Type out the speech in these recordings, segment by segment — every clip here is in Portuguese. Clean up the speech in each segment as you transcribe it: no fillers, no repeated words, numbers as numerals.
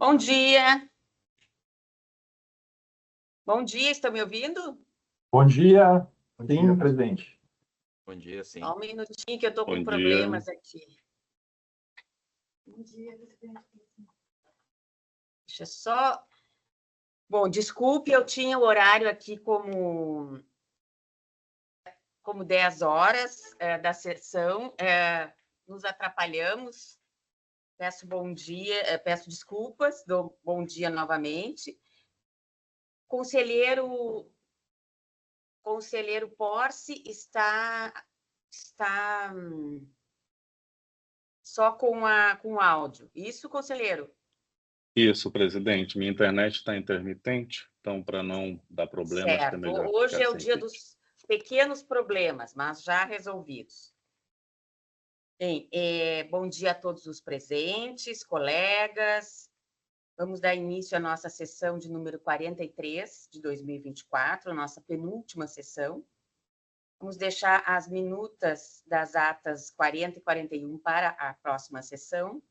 Bom dia. Bom dia, estão me ouvindo? Bom dia. Sim, presidente. Bom dia, sim. Só um minutinho que eu estou com Bom problemas dia. aqui. Bom dia, presidente. Deixa eu só... Bom, desculpe, eu tinha o horário aqui como 10 horas da sessão. Nos atrapalhamos. Peço bom dia, peço desculpas, dou bom dia novamente. Conselheiro Porce está só com áudio. Isso, conselheiro? Isso, presidente. Minha internet está intermitente, então, para não dar problema, acho que é Certo. melhor Hoje ficar é o sem dia vídeo. dos pequenos problemas, mas já resolvidos. Bem, bom dia a todos os presentes, colegas. Vamos dar início à nossa sessão de número 43 de 2024, nossa penúltima sessão. Vamos deixar as minutas das atas 40 e 41 para a próxima sessão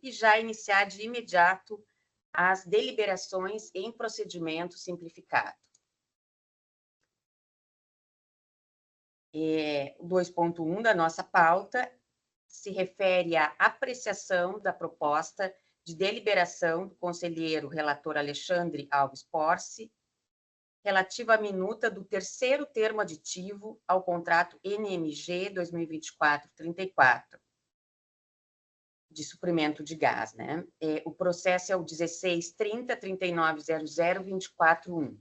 e já iniciar de imediato as deliberações em procedimento simplificado. 2.1 da nossa pauta se refere à apreciação da proposta de deliberação do conselheiro relator Alexandre Alves Porce, relativa à minuta do terceiro termo aditivo ao contrato NMG 2024-34, de suprimento de gás, né? O processo é o 1630-3900-241.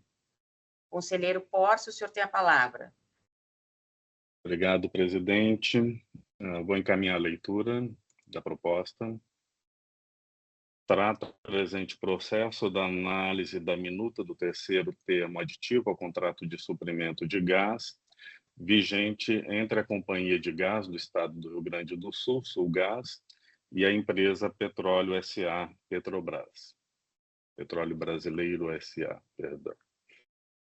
Conselheiro Porce, o senhor tem a palavra. Obrigado, presidente. Vou encaminhar a leitura da proposta. Trata o presente processo da análise da minuta do terceiro termo aditivo ao contrato de suprimento de gás, vigente entre a Companhia de Gás do Estado do Rio Grande do Sul, Sulgás, e a empresa Petróleo S.A. Petrobras. Petróleo Brasileiro S.A., perdão.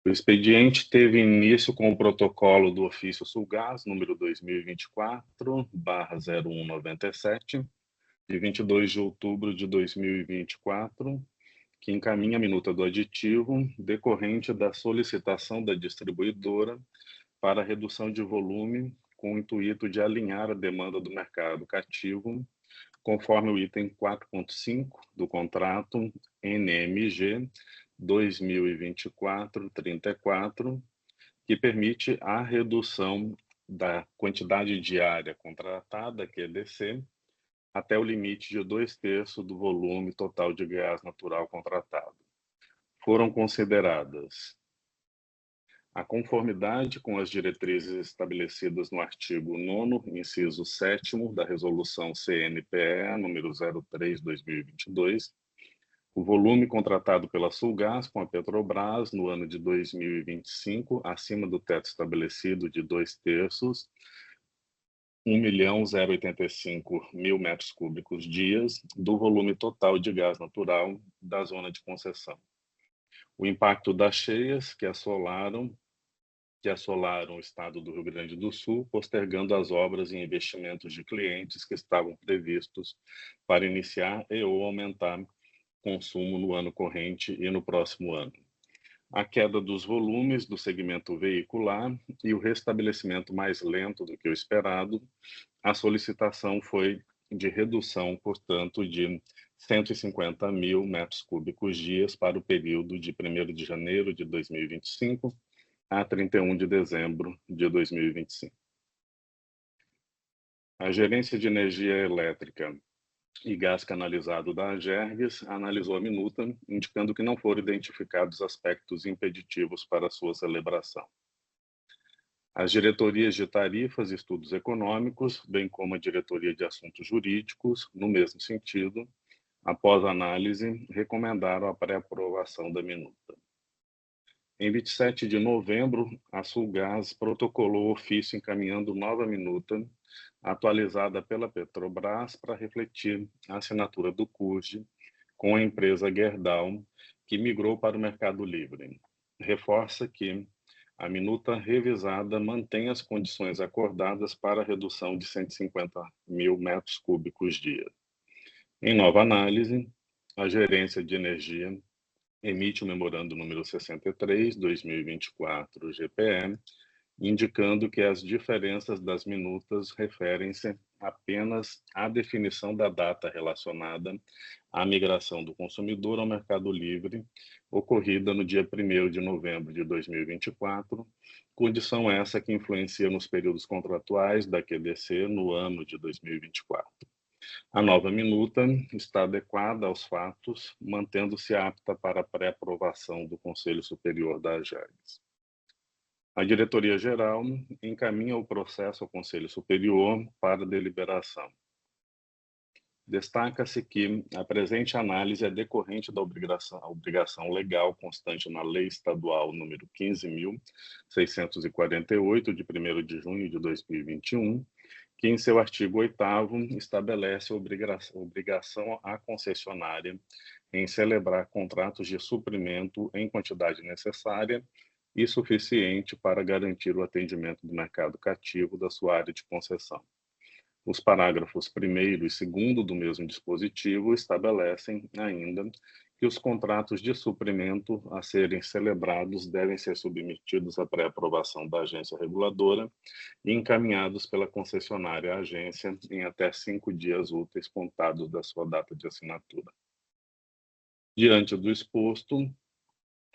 O expediente teve início com o protocolo do ofício Sulgás, número 2024/0197, de 22 de outubro de 2024, que encaminha a minuta do aditivo decorrente da solicitação da distribuidora para redução de volume com o intuito de alinhar a demanda do mercado cativo, conforme o item 4.5 do contrato NMG 2024-34, que permite a redução da quantidade diária contratada, QDC, até o limite de 2/3 do volume total de gás natural contratado. Foram consideradas a conformidade com as diretrizes estabelecidas no artigo 9º, inciso 7º da Resolução CNPE número 03/2022, o volume contratado pela Sulgás com a Petrobras no ano de 2025, acima do teto estabelecido de 2/3, 1.085.000 metros cúbicos dias do volume total de gás natural da zona de concessão. O impacto das cheias que assolaram o estado do Rio Grande do Sul, postergando as obras e investimentos de clientes que estavam previstos para iniciar ou aumentar consumo no ano corrente e no próximo ano. A queda dos volumes do segmento veicular e o restabelecimento mais lento do que o esperado, a solicitação foi de redução, portanto, de 150.000 metros cúbicos dias para o período de 1º de janeiro de 2025 a 31 de dezembro de 2025. A Gerência de Energia Elétrica e Gás Canalizado da AGERGS analisou a minuta, indicando que não foram identificados aspectos impeditivos para sua celebração. As diretorias de tarifas e estudos econômicos, bem como a diretoria de assuntos jurídicos, no mesmo sentido, após análise, recomendaram a pré-aprovação da minuta. Em 27 de novembro, a Sulgás protocolou ofício encaminhando nova minuta, atualizada pela Petrobras para refletir a assinatura do CURGE com a empresa Gerdau, que migrou para o Mercado Livre. Reforça que a minuta revisada mantém as condições acordadas para a redução de 150.000 metros cúbicos dia. Em nova análise, a Gerência de Energia emite o memorando número 63, 2024, GPE, indicando que as diferenças das minutas referem-se apenas à definição da data relacionada à migração do consumidor ao Mercado Livre, ocorrida no dia 1º de novembro de 2024, condição essa que influencia nos períodos contratuais da QDC no ano de 2024. A nova minuta está adequada aos fatos, mantendo-se apta para a pré-aprovação do Conselho Superior da AGERGS. A Diretoria-Geral encaminha o processo ao Conselho Superior para deliberação. Destaca-se que a presente análise é decorrente da obrigação legal constante na Lei Estadual número 15.648, de 1º de junho de 2021, que em seu artigo 8º estabelece a obrigação à concessionária em celebrar contratos de suprimento em quantidade necessária e suficiente para garantir o atendimento do mercado cativo da sua área de concessão. Os parágrafos 1º e 2º do mesmo dispositivo estabelecem ainda que os contratos de suprimento a serem celebrados devem ser submetidos à pré-aprovação da agência reguladora e encaminhados pela concessionária à agência em até 5 dias úteis contados da sua data de assinatura. Diante do exposto,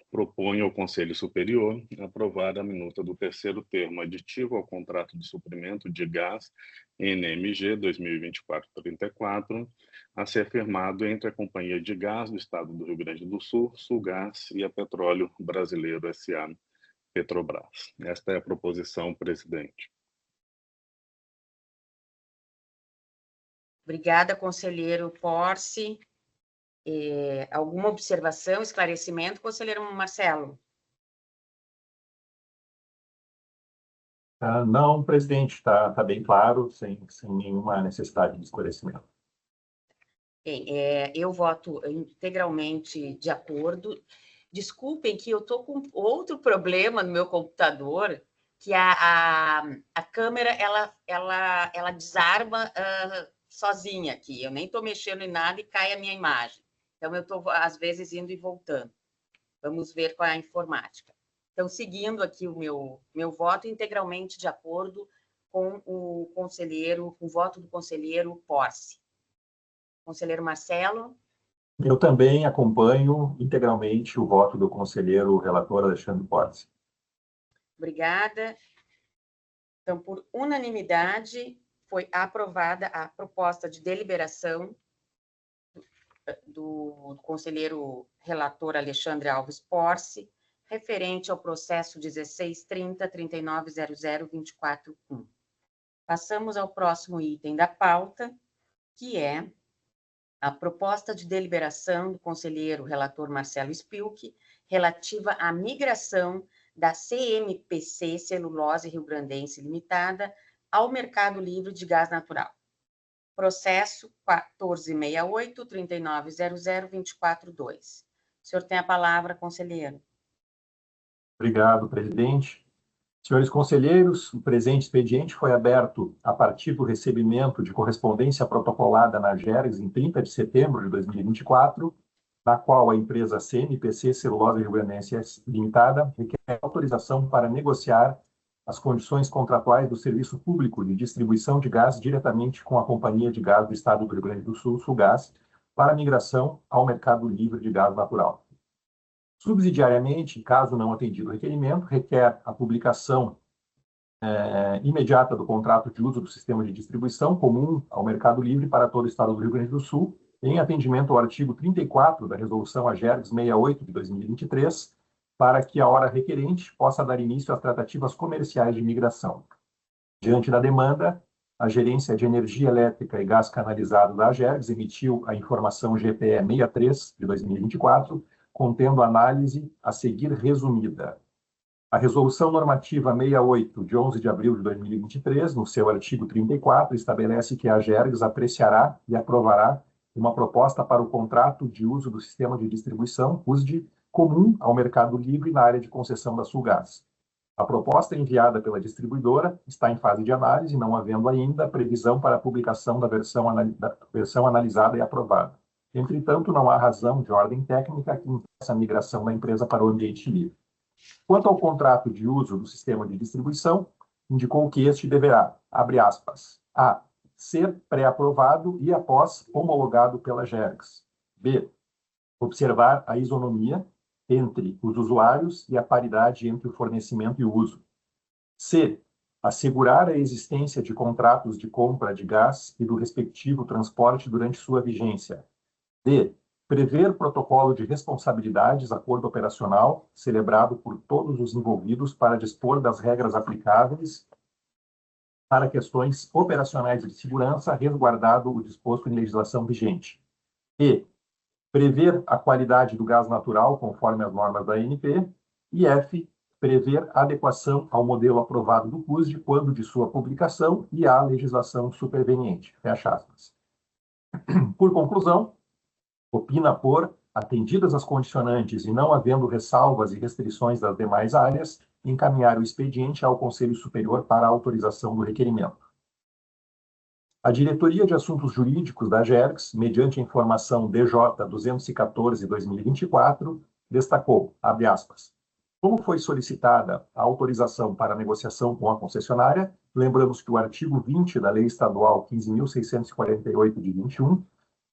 proponho ao Conselho Superior aprovar a minuta do 3º termo aditivo ao contrato de suprimento de gás NMG 2024-34, a ser firmado entre a Companhia de Gás do Estado do Rio Grande do Sul, Sulgás, e a Petróleo Brasileiro S.A., Petrobras. Esta é a proposição, presidente. Obrigada, conselheiro Porce. Alguma observação, esclarecimento, conselheiro Marcelo? Não, presidente, está bem claro, sem nenhuma necessidade de esclarecimento. Bem, eu voto integralmente de acordo. Desculpem que eu estou com outro problema no meu computador, que a câmera ela desarma sozinha aqui. Eu nem estou mexendo em nada e cai a minha imagem. Então, eu estou, às vezes, indo e voltando. Vamos ver qual é a informática. Então, seguindo aqui o meu voto, integralmente de acordo com o voto do conselheiro Porce. Conselheiro Marcelo? Eu também acompanho integralmente o voto do conselheiro relator Alexandre Porce. Obrigada. Então, por unanimidade, foi aprovada a proposta de deliberação do conselheiro relator Alexandre Alves Porce, referente ao processo 1630-3900-241. Passamos ao próximo item da pauta, que é a proposta de deliberação do conselheiro relator Marcelo Spilk, relativa à migração da CMPC Celulose Rio-Grandense Limitada ao Mercado Livre de Gás Natural. Processo 1468-3900-242. O senhor tem a palavra, conselheiro. Obrigado, presidente. Senhores conselheiros, o presente expediente foi aberto a partir do recebimento de correspondência protocolada na AGERGS em 30 de setembro de 2024, na qual a empresa CMPC Celulose Rio-Grandense Limitada requer autorização para negociar as condições contratuais do serviço público de distribuição de gás diretamente com a Companhia de Gás do Estado do Rio Grande do Sul, Sulgás, para migração ao mercado livre de gás natural. Subsidiariamente, caso não atendido o requerimento, requer a publicação imediata do contrato de uso do sistema de distribuição comum ao mercado livre para todo o Estado do Rio Grande do Sul, em atendimento ao artigo 34 da Resolução AGERGS 68 de 2023, para que a hora requerente possa dar início às tratativas comerciais de migração. Diante da demanda, a Gerência de Energia Elétrica e Gás Canalizado da AGERGS emitiu a informação GPE 63 de 2024, contendo análise a seguir resumida. A Resolução Normativa 68, de 11 de abril de 2023, no seu artigo 34, estabelece que a AGERGS apreciará e aprovará uma proposta para o contrato de uso do sistema de distribuição, USD, comum ao mercado livre na área de concessão da Sulgás. A proposta enviada pela distribuidora está em fase de análise, não havendo ainda previsão para a publicação da versão analisada e aprovada. Entretanto, não há razão de ordem técnica que impeça a migração da empresa para o ambiente livre. Quanto ao contrato de uso do sistema de distribuição, indicou que este deverá, abre aspas, a. ser pré-aprovado e após homologado pela GERGS. B. Observar a isonomia entre os usuários e a paridade entre o fornecimento e o uso. C. Assegurar a existência de contratos de compra de gás e do respectivo transporte durante sua vigência. D. Prever protocolo de responsabilidades, acordo operacional, celebrado por todos os envolvidos para dispor das regras aplicáveis para questões operacionais de segurança, resguardado o disposto em legislação vigente. E. Prever a qualidade do gás natural, conforme as normas da ANP. E F. Prever adequação ao modelo aprovado do CUSD quando de sua publicação e à legislação superveniente. Fecha aspas. Por conclusão, opina por, atendidas as condicionantes e não havendo ressalvas e restrições das demais áreas, encaminhar o expediente ao Conselho Superior para a autorização do requerimento. A Diretoria de Assuntos Jurídicos da GERGS, mediante a informação DJ 214/2024, destacou, abre aspas, como foi solicitada a autorização para a negociação com a concessionária, lembramos que o artigo 20 da Lei Estadual 15.648 de 21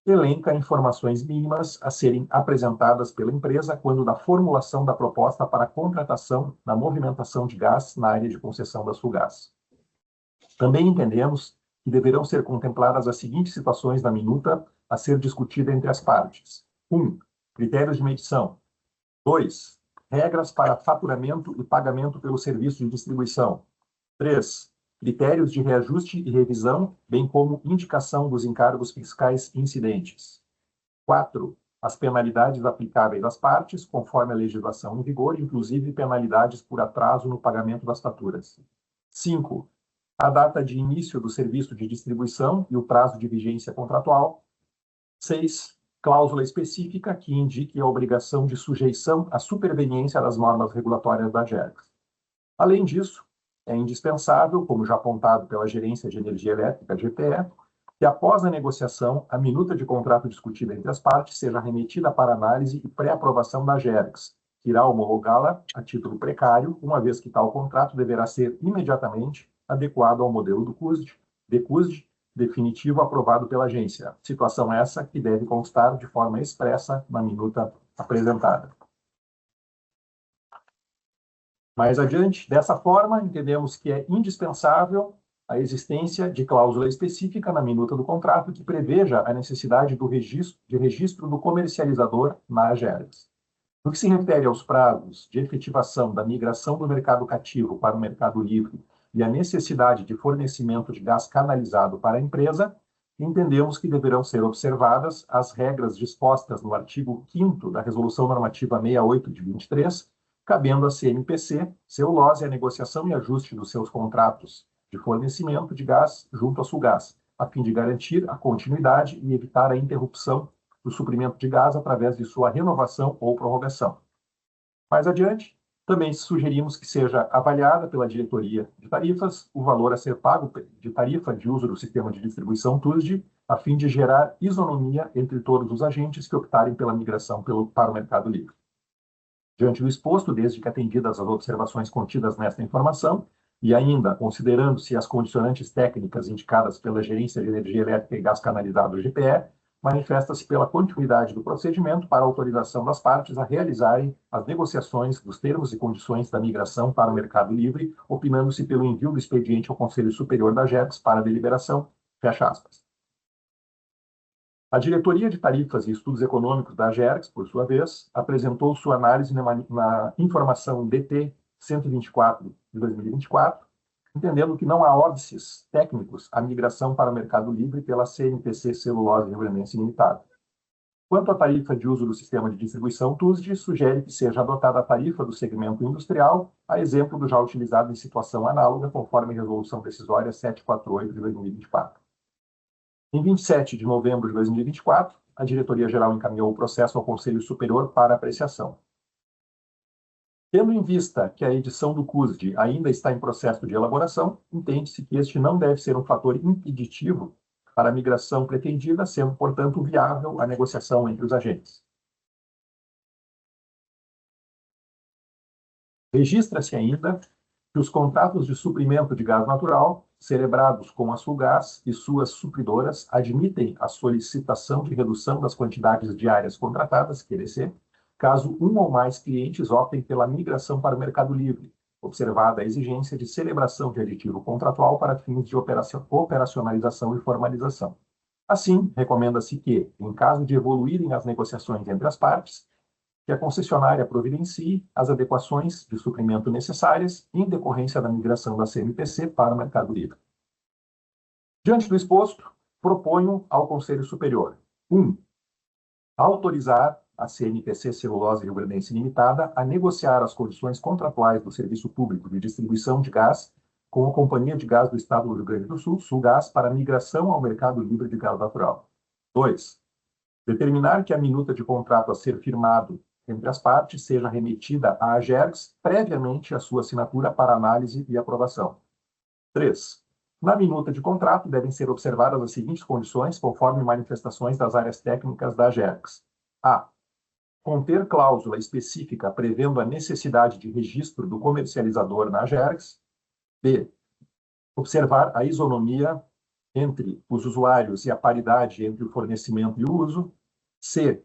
elenca informações mínimas a serem apresentadas pela empresa quando da formulação da proposta para contratação na movimentação de gás na área de concessão da Sulgás. Também entendemos que deverão ser contempladas as seguintes situações da minuta a ser discutida entre as partes. 1. Critérios de medição. 2. Regras para faturamento e pagamento pelo serviço de distribuição. 3. Critérios de reajuste e revisão, bem como indicação dos encargos fiscais incidentes. 4. As penalidades aplicáveis às partes, conforme a legislação em vigor, inclusive penalidades por atraso no pagamento das faturas. 5. A data de início do serviço de distribuição e o prazo de vigência contratual. 6. Cláusula específica que indique a obrigação de sujeição à superveniência das normas regulatórias da GERGS. Além disso, é indispensável, como já apontado pela Gerência de Energia Elétrica, GPE, que após a negociação, a minuta de contrato discutida entre as partes seja remetida para análise e pré-aprovação da GERGS, que irá homologá-la a título precário, uma vez que tal contrato deverá ser imediatamente adequado ao modelo do CUSD, definitivo aprovado pela agência. Situação essa que deve constar de forma expressa na minuta apresentada. Mais adiante, dessa forma, entendemos que é indispensável a existência de cláusula específica na minuta do contrato que preveja a necessidade do registro do comercializador na AGERGS. No que se refere aos prazos de efetivação da migração do mercado cativo para o mercado livre e a necessidade de fornecimento de gás canalizado para a empresa, entendemos que deverão ser observadas as regras dispostas no artigo 5º da Resolução Normativa 68 de 23, cabendo à CMPC, Celulose, a negociação e ajuste dos seus contratos de fornecimento de gás junto à Sulgás, a fim de garantir a continuidade e evitar a interrupção do suprimento de gás através de sua renovação ou prorrogação. Mais adiante, também sugerimos que seja avaliada pela Diretoria de Tarifas o valor a ser pago de tarifa de uso do sistema de distribuição TUSD, a fim de gerar isonomia entre todos os agentes que optarem pela migração para o mercado livre. Diante do exposto, desde que atendidas as observações contidas nesta informação, e ainda considerando-se as condicionantes técnicas indicadas pela Gerência de Energia Elétrica e Gás Canalizado GPE, manifesta-se pela continuidade do procedimento para autorização das partes a realizarem as negociações dos termos e condições da migração para o mercado livre, opinando-se pelo envio do expediente ao Conselho Superior da GERGS para deliberação. Fecha aspas. A Diretoria de Tarifas e Estudos Econômicos da GERGS, por sua vez, apresentou sua análise na informação DT 124 de 2024, entendendo que não há óbices técnicos à migração para o mercado livre pela CMPC Celulose Rio Grandense Limitada. Quanto à tarifa de uso do sistema de distribuição TUSD, sugere que seja adotada a tarifa do segmento industrial, a exemplo do já utilizado em situação análoga, conforme a Resolução Decisória 748 de 2024. Em 27 de novembro de 2024, a Diretoria-Geral encaminhou o processo ao Conselho Superior para apreciação. Tendo em vista que a edição do CUSD ainda está em processo de elaboração, entende-se que este não deve ser um fator impeditivo para a migração pretendida, sendo, portanto, viável a negociação entre os agentes. Registra-se ainda que os contratos de suprimento de gás natural, celebrados com a Sulgás e suas supridoras, admitem a solicitação de redução das quantidades diárias contratadas, QDC, caso um ou mais clientes optem pela migração para o mercado livre, observada a exigência de celebração de aditivo contratual para fins de operacionalização e formalização. Assim, recomenda-se que, em caso de evoluírem as negociações entre as partes, que a concessionária providencie as adequações de suprimento necessárias em decorrência da migração da CMPC para o mercado livre. Diante do exposto, proponho ao Conselho Superior: 1. Autorizar a CMPC Celulose Rio-Grandense Limitada a negociar as condições contratuais do serviço público de distribuição de gás com a Companhia de Gás do Estado do Rio Grande do Sul, Sulgás, para migração ao mercado livre de gás natural. 2. Determinar que a minuta de contrato a ser firmado entre as partes seja remetida à AGERGS previamente à sua assinatura para análise e aprovação. 3. Na minuta de contrato devem ser observadas as seguintes condições, conforme manifestações das áreas técnicas da AGERGS. A. Conter cláusula específica prevendo a necessidade de registro do comercializador na AGERGS. B. Observar a isonomia entre os usuários e a paridade entre o fornecimento e o uso. C.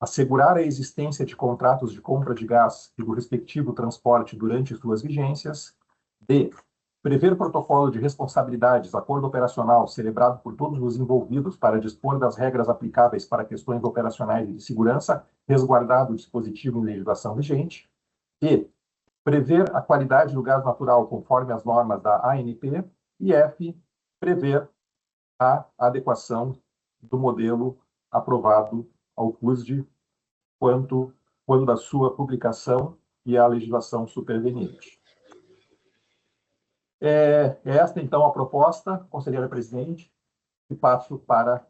Assegurar a existência de contratos de compra de gás e do respectivo transporte durante suas vigências. D. Prever protocolo de responsabilidades, acordo operacional celebrado por todos os envolvidos para dispor das regras aplicáveis para questões operacionais e de segurança, resguardado o dispositivo em legislação vigente. E. Prever a qualidade do gás natural conforme as normas da ANP. E F. Prever a adequação do modelo aprovado ao CUSD quando da sua publicação e a legislação superveniente. É esta, então, a proposta, conselheira presidente, e passo para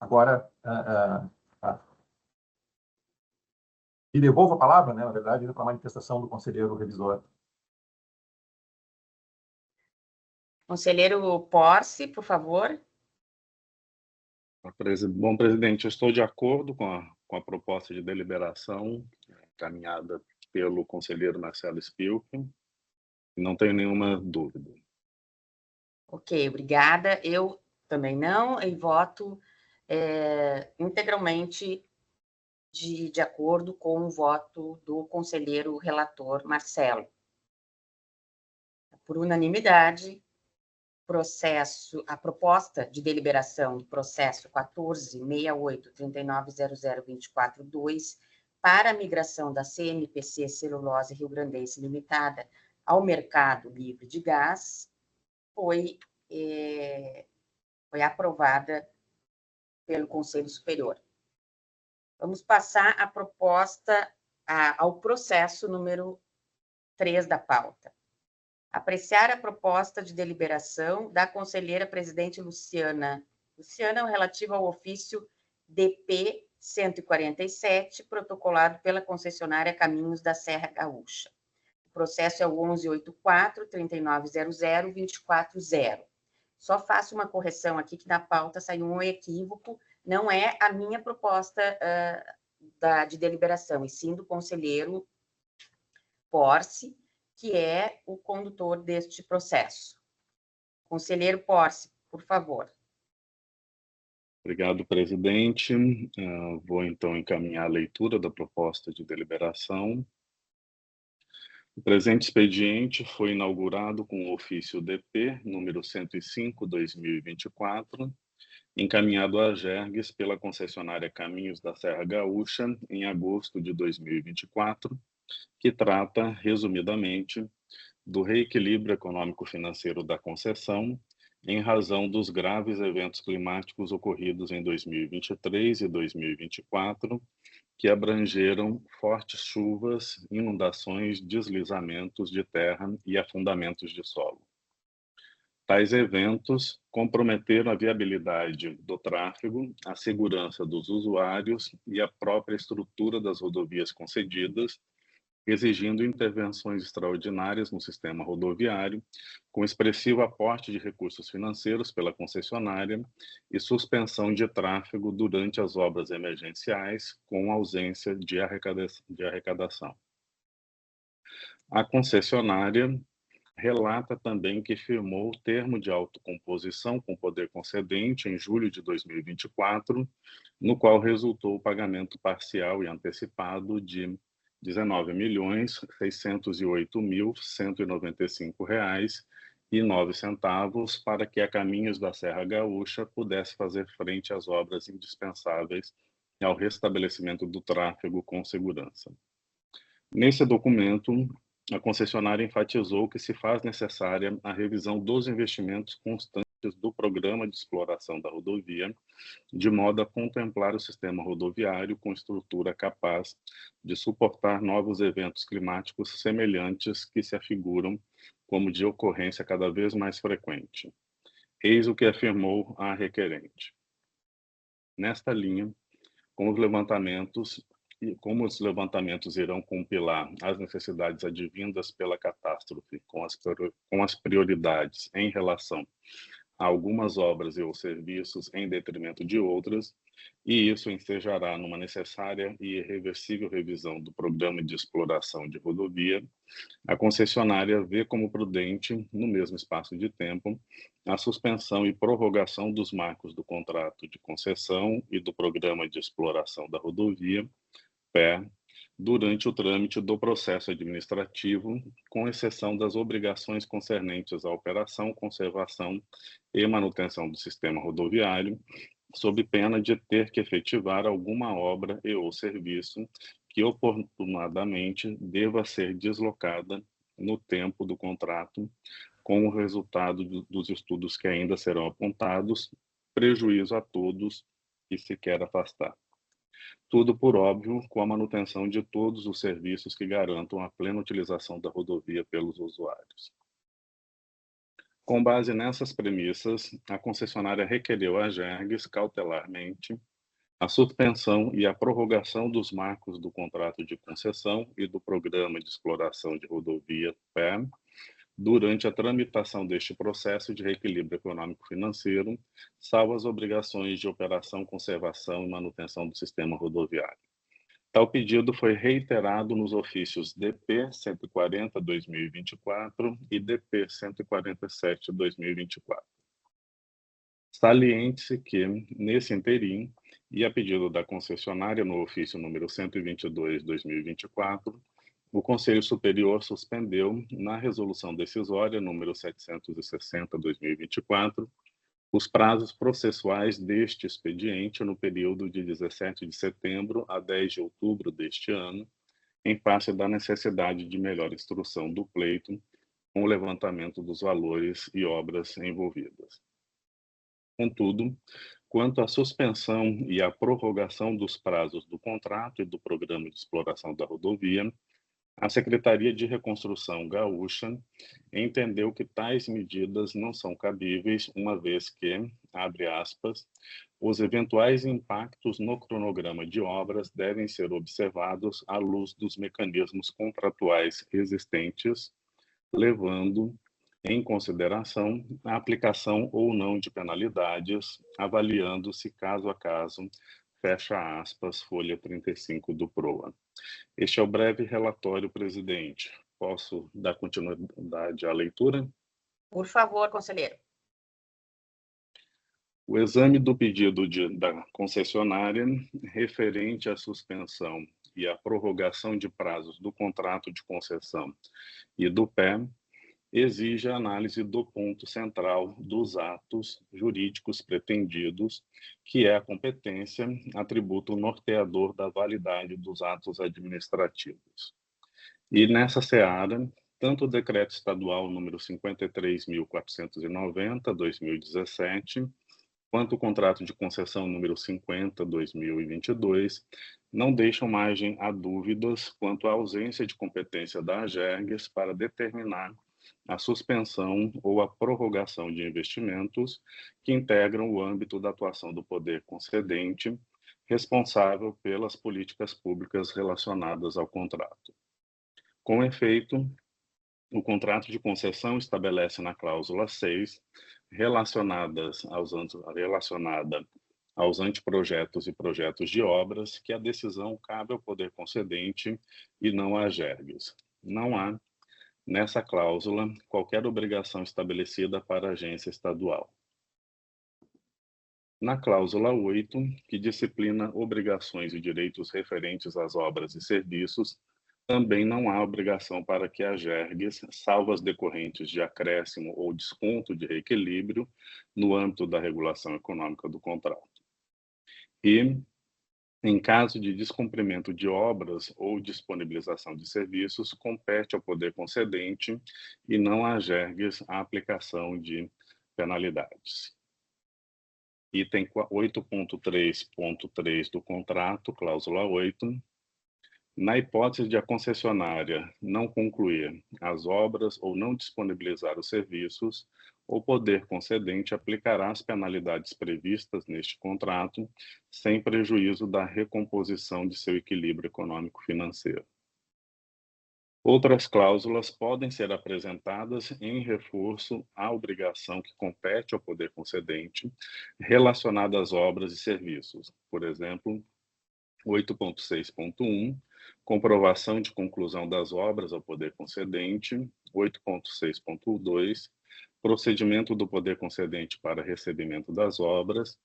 agora e devolvo a palavra, né, na verdade, para a manifestação do conselheiro revisor. Conselheiro Porce, por favor. Bom, presidente, eu estou de acordo com a proposta de deliberação encaminhada pelo conselheiro Marcelo Spilk. Não tenho nenhuma dúvida. Ok, obrigada. Eu também não, e voto integralmente de acordo com o voto do conselheiro relator Marcelo. Por unanimidade, a proposta de deliberação do processo 1468390024-2 para a migração da CMPC Celulose Rio-Grandense Limitada ao mercado livre de gás foi aprovada pelo Conselho Superior. Vamos passar a proposta ao processo número 3 da pauta. Apreciar a proposta de deliberação da conselheira presidente Luciana relativa ao ofício DP 147, protocolado pela concessionária Caminhos da Serra Gaúcha. O processo é o 1184-3900-240. Só faço uma correção aqui, que na pauta saiu um equívoco, não é a minha proposta de deliberação, e sim do conselheiro Porce, que é o condutor deste processo. Conselheiro Porce, por favor. Obrigado, presidente. Vou, então, encaminhar a leitura da proposta de deliberação. O presente expediente foi inaugurado com o ofício DP número 105/2024, encaminhado à AGERGS pela concessionária Caminhos da Serra Gaúcha em agosto de 2024, que trata, resumidamente, do reequilíbrio econômico-financeiro da concessão em razão dos graves eventos climáticos ocorridos em 2023 e 2024, que abrangeram fortes chuvas, inundações, deslizamentos de terra e afundamentos de solo. Tais eventos comprometeram a viabilidade do tráfego, a segurança dos usuários e a própria estrutura das rodovias concedidas, exigindo intervenções extraordinárias no sistema rodoviário, com expressivo aporte de recursos financeiros pela concessionária e suspensão de tráfego durante as obras emergenciais, com ausência de arrecadação. A concessionária relata também que firmou o termo de autocomposição com o poder concedente em julho de 2024, no qual resultou o pagamento parcial e antecipado de R$ 19.608.195,09 para que a Caminhos da Serra Gaúcha pudesse fazer frente às obras indispensáveis ao restabelecimento do tráfego com segurança. Nesse documento, a concessionária enfatizou que se faz necessária a revisão dos investimentos constantes do programa de exploração da rodovia, de modo a contemplar o sistema rodoviário com estrutura capaz de suportar novos eventos climáticos semelhantes que se afiguram como de ocorrência cada vez mais frequente. Eis o que afirmou a requerente. Nesta linha, como os levantamentos irão compilar as necessidades advindas pela catástrofe com as prioridades em relação a algumas obras e ou serviços em detrimento de outras, e isso ensejará numa necessária e irreversível revisão do programa de exploração de rodovia, a concessionária vê como prudente, no mesmo espaço de tempo, a suspensão e prorrogação dos marcos do contrato de concessão e do programa de exploração da rodovia, PE, durante o trâmite do processo administrativo, com exceção das obrigações concernentes à operação, conservação e manutenção do sistema rodoviário, sob pena de ter que efetivar alguma obra e ou serviço que oportunadamente deva ser deslocada no tempo do contrato, com o resultado dos estudos que ainda serão apontados, prejuízo a todos que se quer afastar. Tudo, por óbvio, com a manutenção de todos os serviços que garantam a plena utilização da rodovia pelos usuários. Com base nessas premissas, a concessionária requereu à Gerges, cautelarmente, a suspensão e a prorrogação dos marcos do contrato de concessão e do Programa de Exploração de Rodovia, PE, durante a tramitação deste processo de reequilíbrio econômico-financeiro, salvo as obrigações de operação, conservação e manutenção do sistema rodoviário. Tal pedido foi reiterado nos ofícios DP 140/2024 e DP 147/2024. Saliente-se que, nesse interim, e a pedido da concessionária no ofício número 122/2024, o Conselho Superior suspendeu, na resolução decisória número 760/2024, os prazos processuais deste expediente no período de 17 de setembro a 10 de outubro deste ano, em face da necessidade de melhor instrução do pleito, com o levantamento dos valores e obras envolvidas. Contudo, quanto à suspensão e à prorrogação dos prazos do contrato e do programa de exploração da rodovia, a Secretaria de Reconstrução Gaúcha entendeu que tais medidas não são cabíveis, uma vez que, abre aspas, os eventuais impactos no cronograma de obras devem ser observados à luz dos mecanismos contratuais existentes, levando em consideração a aplicação ou não de penalidades, avaliando-se caso a caso, fecha aspas, folha 35 do PROA. Este é o breve relatório, presidente. Posso dar continuidade à leitura? Por favor, conselheiro. O exame do pedido da concessionária referente à suspensão e à prorrogação de prazos do contrato de concessão e do PE exige a análise do ponto central dos atos jurídicos pretendidos, que é a competência, atributo norteador da validade dos atos administrativos. E nessa seara, tanto o Decreto Estadual número 53.490/2017, quanto o Contrato de Concessão número 50/2022, não deixam margem a dúvidas quanto à ausência de competência da Gerges para determinar a suspensão ou a prorrogação de investimentos que integram o âmbito da atuação do poder concedente, responsável pelas políticas públicas relacionadas ao contrato. Com efeito, o contrato de concessão estabelece na cláusula 6, relacionada aos anteprojetos e projetos de obras, que a decisão cabe ao poder concedente e não à Agergues. Não há, nessa cláusula, qualquer obrigação estabelecida para a agência estadual. Na cláusula 8, que disciplina obrigações e direitos referentes às obras e serviços, também não há obrigação para que a Agergues, salvo as decorrentes de acréscimo ou desconto de reequilíbrio, no âmbito da regulação econômica do contrato. E, em caso de descumprimento de obras ou disponibilização de serviços, compete ao poder concedente e não à Agergues a aplicação de penalidades. Item 8.3.3 do contrato, cláusula 8. Na hipótese de a concessionária não concluir as obras ou não disponibilizar os serviços, o poder concedente aplicará as penalidades previstas neste contrato, sem prejuízo da recomposição de seu equilíbrio econômico-financeiro. Outras cláusulas podem ser apresentadas em reforço à obrigação que compete ao poder concedente relacionada às obras e serviços. Por exemplo, 8.6.1, comprovação de conclusão das obras ao poder concedente. 8.6.2, procedimento do poder concedente para recebimento das obras.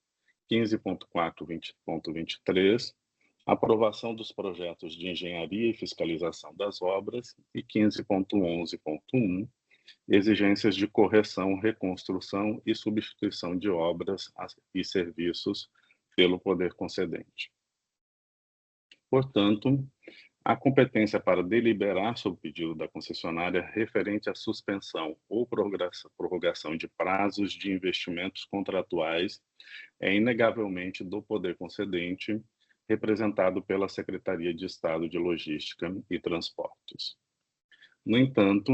15.4.23, aprovação dos projetos de engenharia e fiscalização das obras, e 15.11.1, exigências de correção, reconstrução e substituição de obras e serviços pelo poder concedente. Portanto, a competência para deliberar sobre o pedido da concessionária referente à suspensão ou prorrogação de prazos de investimentos contratuais é inegavelmente do poder concedente, representado pela Secretaria de Estado de Logística e Transportes. No entanto,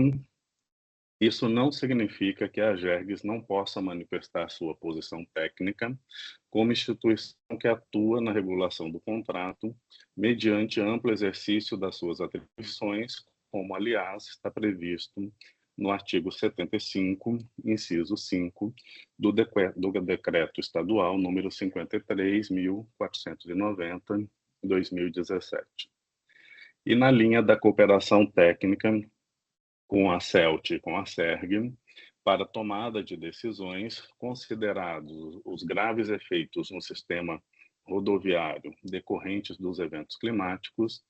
isso não significa que a Agergues não possa manifestar sua posição técnica como instituição que atua na regulação do contrato, mediante amplo exercício das suas atribuições, como, aliás, está previsto no artigo 75, inciso 5, do Decreto Estadual número 53.490, 2017. E na linha da cooperação técnica com a CELT e com a SERG, para tomada de decisões, considerados os graves efeitos no sistema rodoviário decorrentes dos eventos climáticos,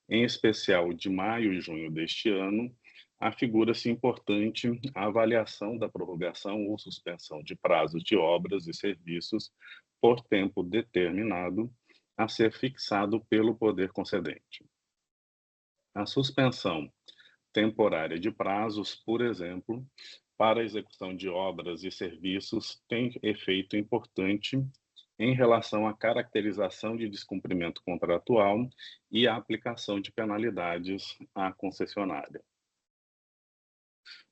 em especial de maio e junho deste ano, afigura-se importante a avaliação da prorrogação ou suspensão de prazos de obras e serviços por tempo determinado a ser fixado pelo poder concedente. A suspensão temporária de prazos, por exemplo, para a execução de obras e serviços tem efeito importante em relação à caracterização de descumprimento contratual e à aplicação de penalidades à concessionária.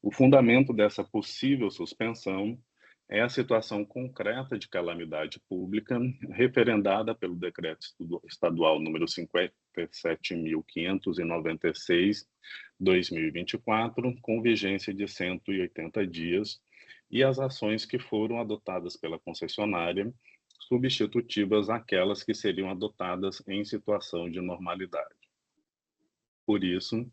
O fundamento dessa possível suspensão é a situação concreta de calamidade pública referendada pelo Decreto Estadual número 57.596, 2024, com vigência de 180 dias, e as ações que foram adotadas pela concessionária, substitutivas àquelas que seriam adotadas em situação de normalidade. Por isso,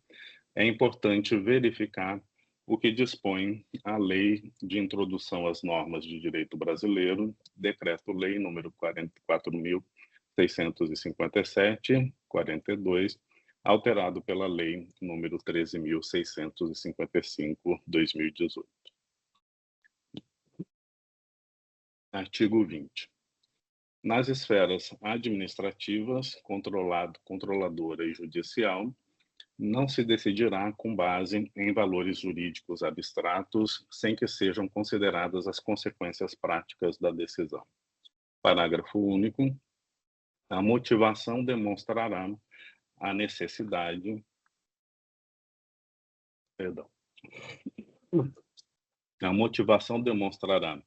é importante verificar o que dispõe a Lei de Introdução às Normas de Direito Brasileiro, Decreto-Lei número 44.657, 42, alterado pela Lei número 13.655, 2018. Artigo 20. Nas esferas administrativas, controladora e judicial, não se decidirá com base em valores jurídicos abstratos, sem que sejam consideradas as consequências práticas da decisão. Parágrafo único. A motivação demonstrará a necessidade. A motivação demonstrará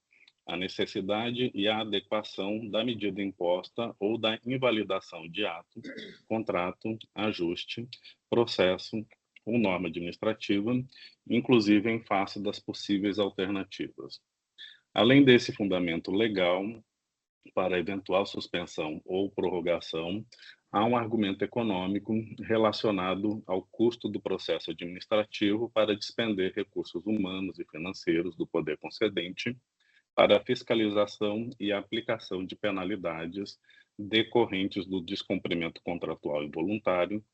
a necessidade e a adequação da medida imposta ou da invalidação de ato, contrato, ajuste, processo ou norma administrativa, inclusive em face das possíveis alternativas. Além desse fundamento legal, para eventual suspensão ou prorrogação, há um argumento econômico relacionado ao custo do processo administrativo para despender recursos humanos e financeiros do poder concedente para a fiscalização e a aplicação de penalidades decorrentes do descumprimento contratual involuntário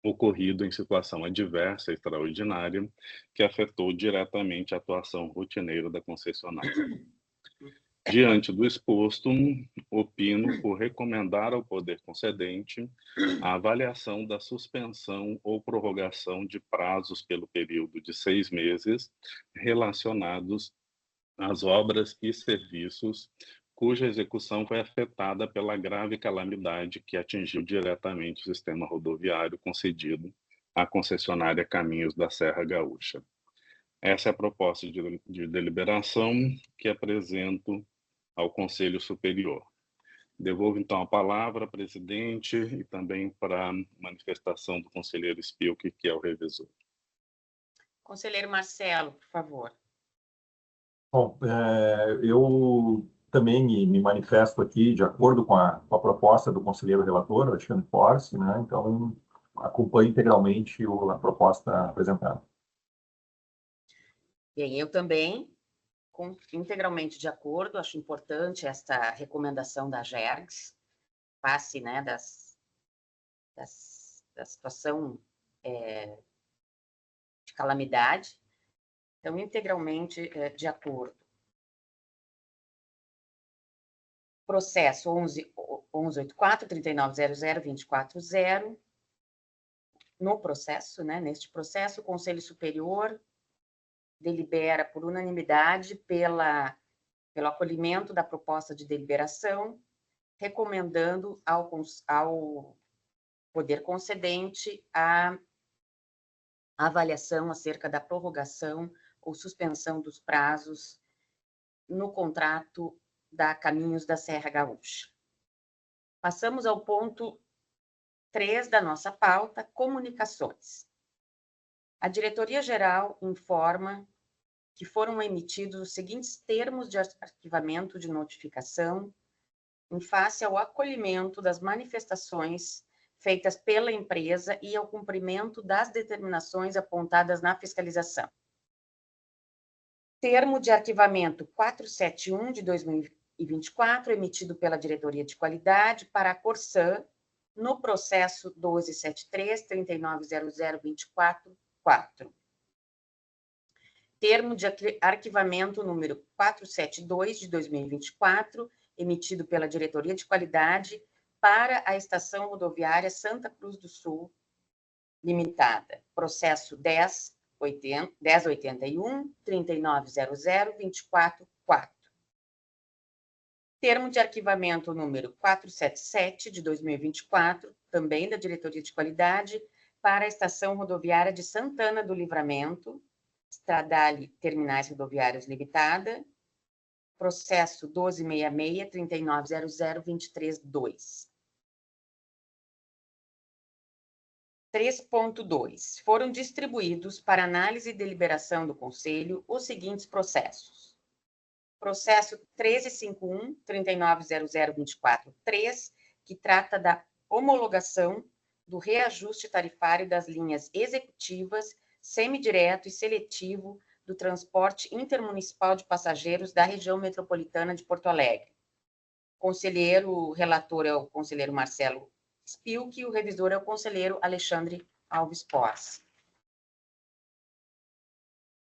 ocorrido em situação adversa extraordinária que afetou diretamente a atuação rotineira da concessionária. Diante do exposto, opino por recomendar ao poder concedente a avaliação da suspensão ou prorrogação de prazos pelo período de 6 meses relacionados às obras e serviços cuja execução foi afetada pela grave calamidade que atingiu diretamente o sistema rodoviário concedido à concessionária Caminhos da Serra Gaúcha. Essa é a proposta de deliberação que apresento ao Conselho Superior. Devolvo, então, a palavra ao presidente e também para a manifestação do conselheiro Spilk, que é o revisor. Conselheiro Marcelo, por favor. Bom, eu também me manifesto aqui de acordo com a proposta do conselheiro relator, Alexandre Force, né? Então, acompanho integralmente a proposta apresentada. Bem, eu também, integralmente de acordo, acho importante esta recomendação da GERGS, face, né, da situação de calamidade, então, integralmente de acordo. Processo 1184-3900-240, no processo, né, neste processo, o Conselho Superior delibera por unanimidade pelo acolhimento da proposta de deliberação, recomendando ao poder concedente a avaliação acerca da prorrogação ou suspensão dos prazos no contrato da Caminhos da Serra Gaúcha. Passamos ao ponto 3 da nossa pauta, comunicações. A Diretoria-Geral informa que foram emitidos os seguintes termos de arquivamento de notificação em face ao acolhimento das manifestações feitas pela empresa e ao cumprimento das determinações apontadas na fiscalização. Termo de arquivamento 471 de 2024, emitido pela Diretoria de Qualidade para a Corsan, no processo 1273-3900-244. Termo de arquivamento número 472 de 2024, emitido pela Diretoria de Qualidade para a Estação Rodoviária Santa Cruz do Sul, limitada. Processo 1081-3900-244. Termo de arquivamento número 477 de 2024, também da Diretoria de Qualidade, para a Estação Rodoviária de Santana do Livramento, Stradale Terminais Rodoviários Limitada, processo 1266-3900-232. 3.2. Foram distribuídos para análise e deliberação do Conselho os seguintes processos. Processo 1351-3900-243, que trata da homologação do reajuste tarifário das linhas executivas, semidireto e seletivo do transporte intermunicipal de passageiros da região metropolitana de Porto Alegre. O relator é o conselheiro Marcelo Spilk e o revisor é o conselheiro Alexandre Alves Porce.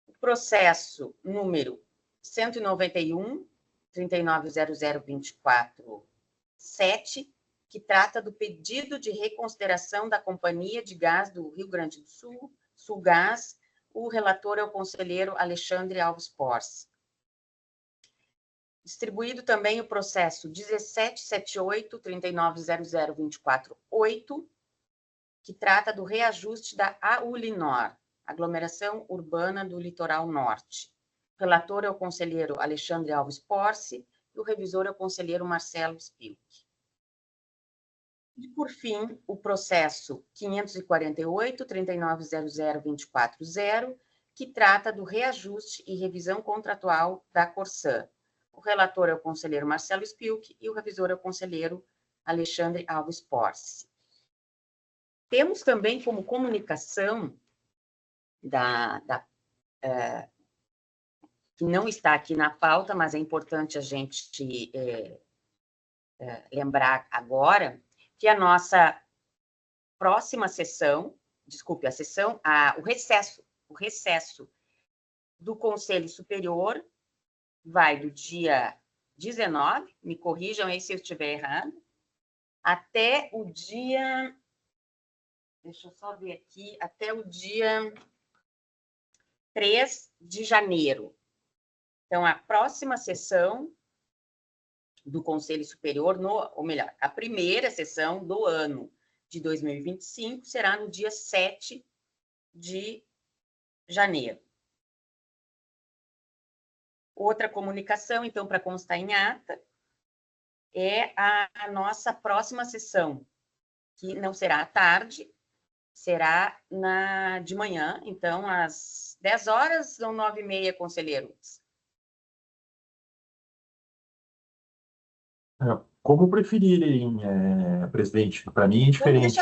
O processo número 191-3900-247, que trata do pedido de reconsideração da Companhia de Gás do Rio Grande do Sul, Sulgás. O relator é o conselheiro Alexandre Alves Porce. Distribuído também o processo 1778-3900-248, que trata do reajuste da AULINOR, Aglomeração Urbana do Litoral Norte. O relator é o conselheiro Alexandre Alves Porce e o revisor é o conselheiro Marcelo Spilk. E, por fim, o processo 548-3900-240, que trata do reajuste e revisão contratual da Corsan. O relator é o conselheiro Marcelo Spilk e o revisor é o conselheiro Alexandre Alves Porce. Temos também como comunicação que não está aqui na pauta, mas é importante a gente lembrar agora, que a nossa próxima sessão, desculpe, o recesso do Conselho Superior vai do dia 19, me corrijam aí se eu estiver errado, até o dia, deixa eu só ver aqui, até o dia 3 de janeiro. Então, a próxima sessão do Conselho Superior, ou melhor, a primeira sessão do ano de 2025 será no dia 7 de janeiro. Outra comunicação, então, para constar em ata, é a nossa próxima sessão, que não será à tarde, será de manhã, então, às 10 horas ou 9h30, conselheiros? Como preferirem, presidente. Para mim é diferente.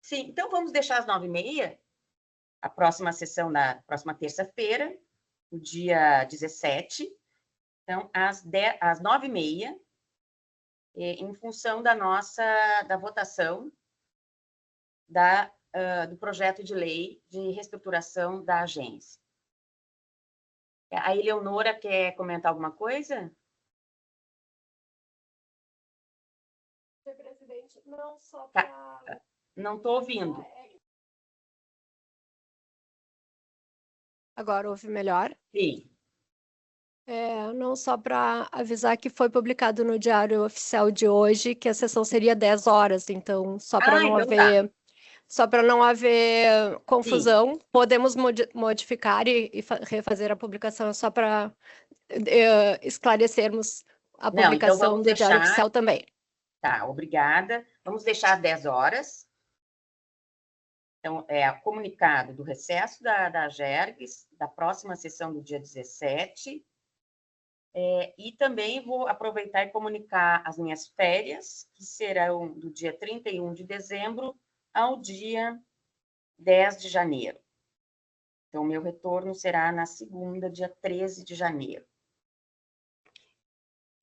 Sim, então vamos deixar às 9h30, a próxima sessão da próxima terça-feira, no dia 17. Então, às 9h30, em função da votação do projeto de lei de reestruturação da agência. A Eleonora quer comentar alguma coisa? Presidente, não só para... Não estou ouvindo. Agora ouve melhor? Sim. Não só para avisar que foi publicado no Diário Oficial de hoje que a sessão seria 10 horas, então só para não haver confusão, sim, podemos modificar e refazer a publicação só para esclarecermos a publicação do Diário Oficial também. Tá, obrigada. Vamos deixar às 10 horas. Então, comunicado do recesso da AGERGS, da próxima sessão do dia 17. E também vou aproveitar e comunicar as minhas férias, que serão do dia 31 de dezembro ao dia 10 de janeiro. Então, meu retorno será na segunda, dia 13 de janeiro.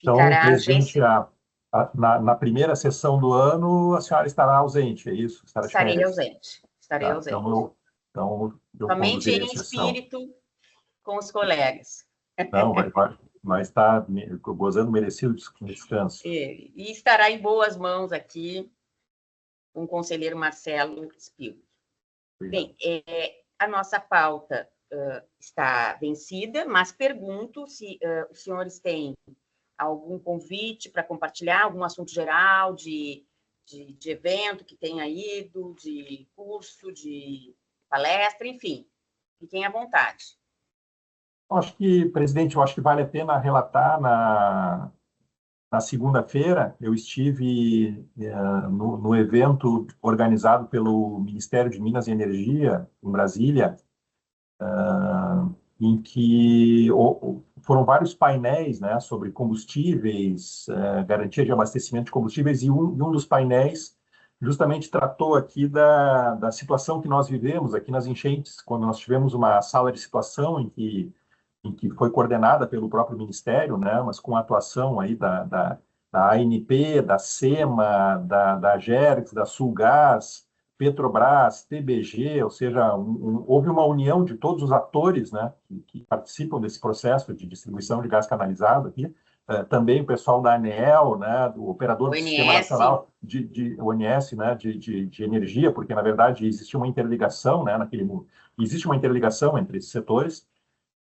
Ficará então, presidente, na primeira sessão do ano, a senhora estará ausente, é isso? Estarei ausente. Estarei ausente. Então, eu somente em espírito com os colegas. Não, vai estar gozando merecido descanso. E estará em boas mãos aqui com o conselheiro Marcelo Spilk. Bem, a nossa pauta está vencida, mas pergunto se os senhores têm algum convite para compartilhar, algum assunto geral de evento que tenha ido, de curso, de palestra, enfim, fiquem à vontade. Presidente, eu acho que vale a pena relatar na segunda-feira, eu estive no evento organizado pelo Ministério de Minas e Energia, em Brasília, em que foram vários painéis, né, sobre combustíveis, garantia de abastecimento de combustíveis, e um dos painéis justamente tratou aqui da situação que nós vivemos aqui nas enchentes, quando nós tivemos uma sala de situação em que foi coordenada pelo próprio Ministério, né, mas com a atuação aí da ANP, da SEMA, da AGERGS, da Sulgás, Petrobras, TBG, ou seja, houve uma união de todos os atores, né, que participam desse processo de distribuição de gás canalizado aqui, também o pessoal da ANEEL, né, do operador do Sistema Nacional de ONS, né, de energia, porque, na verdade, existia uma interligação, né, existe uma interligação entre esses setores,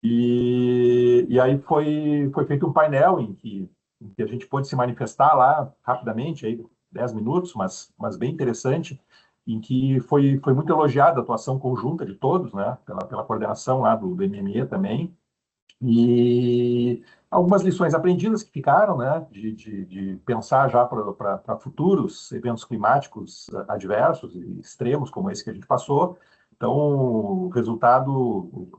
e aí foi feito um painel em que a gente pôde se manifestar lá rapidamente, aí, 10 minutos, mas bem interessante, em que foi muito elogiada a atuação conjunta de todos, né, pela coordenação lá do MME também, E algumas lições aprendidas que ficaram, né, de pensar já para futuros eventos climáticos adversos e extremos como esse que a gente passou. Então, o resultado,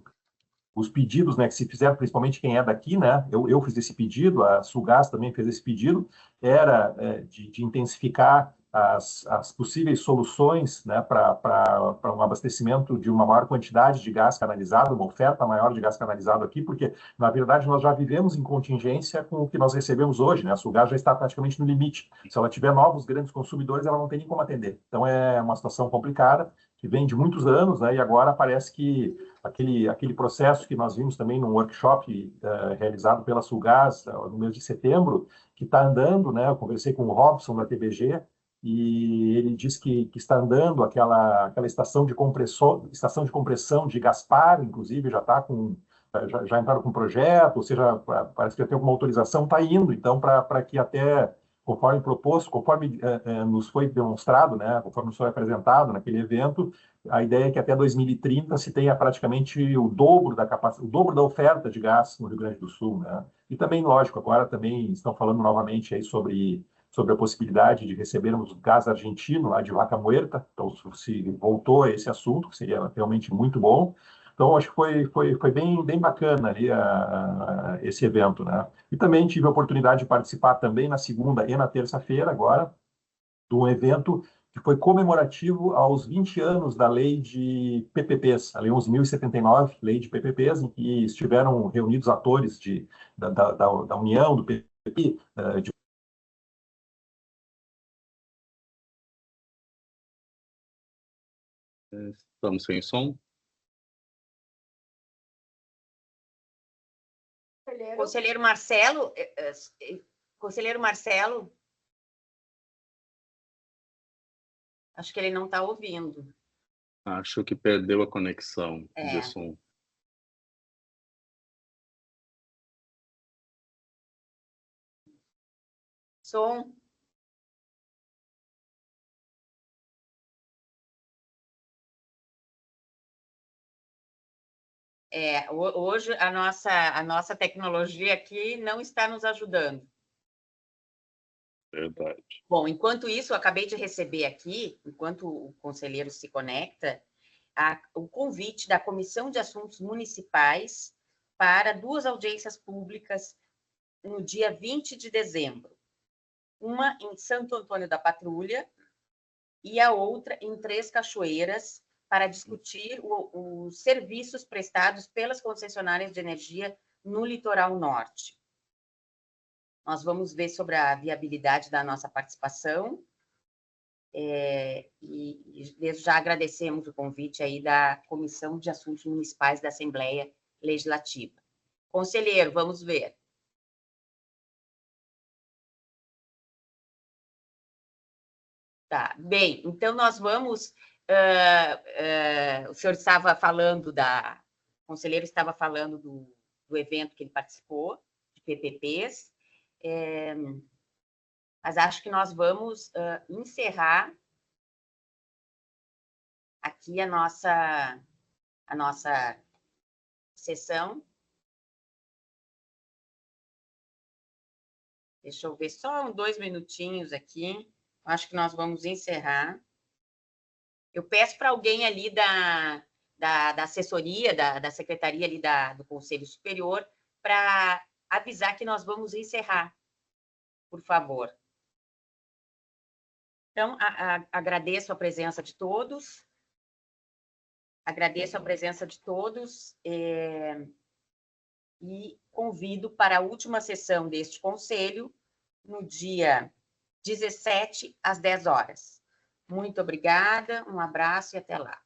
os pedidos, né, que se fizeram, principalmente quem é daqui, né, eu fiz esse pedido, a Sulgás também fez esse pedido, era de intensificar as possíveis soluções, né, para um abastecimento de uma maior quantidade de gás canalizado, uma oferta maior de gás canalizado aqui, porque, na verdade, nós já vivemos em contingência com o que nós recebemos hoje, né, a Sulgás já está praticamente no limite. Se ela tiver novos grandes consumidores, ela não tem nem como atender. Então, é uma situação complicada, que vem de muitos anos, né, e agora parece que aquele processo que nós vimos também num workshop realizado pela Sulgás no mês de setembro, que está andando, né? Eu conversei com o Robson da TBG e ele disse que está andando aquela estação de compressão de Gaspar, inclusive já está já entraram com projeto, ou seja, parece que já tem alguma autorização, está indo, então, para que até, conforme proposto, conforme nos foi demonstrado, né, conforme nos foi apresentado naquele evento, a ideia é que até 2030 se tenha praticamente o dobro o dobro da oferta de gás no Rio Grande do Sul, né? E também, lógico, agora também estão falando novamente aí sobre a possibilidade de recebermos gás argentino lá de Vaca Muerta, então se voltou a esse assunto, que seria realmente muito bom. Então, acho que foi bem bacana ali esse evento, né? E também tive a oportunidade de participar também na segunda e na terça-feira, agora, de um evento que foi comemorativo aos 20 anos da lei de PPPs, a Lei 11.079, lei de PPPs, em que estiveram reunidos atores da União, do PPP, de Estamos sem som. Conselheiro Marcelo, conselheiro Marcelo, acho que ele não está ouvindo. Acho que perdeu a conexão de som. Som. Hoje a nossa tecnologia aqui não está nos ajudando. Verdade. Bom, enquanto isso, eu acabei de receber aqui, enquanto o conselheiro se conecta, o convite da Comissão de Assuntos Municipais para 2 audiências públicas no dia 20 de dezembro. Uma em Santo Antônio da Patrulha e a outra em Três Cachoeiras, para discutir os serviços prestados pelas concessionárias de energia no litoral norte. Nós vamos ver sobre a viabilidade da nossa participação e desde já agradecemos o convite aí da Comissão de Assuntos Municipais da Assembleia Legislativa. Conselheiro, vamos ver. Tá, bem, então nós vamos... o senhor estava falando o conselheiro estava falando do evento que ele participou, de PPPs, mas acho que nós vamos encerrar aqui a nossa sessão. Deixa eu ver só 2 minutinhos aqui. Acho que nós vamos encerrar. Eu peço para alguém ali da assessoria, da secretaria ali do Conselho Superior, para avisar que nós vamos encerrar, por favor. Então, agradeço a presença de todos. Agradeço a presença de todos e convido para a última sessão deste Conselho, no dia 17, às 10 horas. Muito obrigada, um abraço e até lá.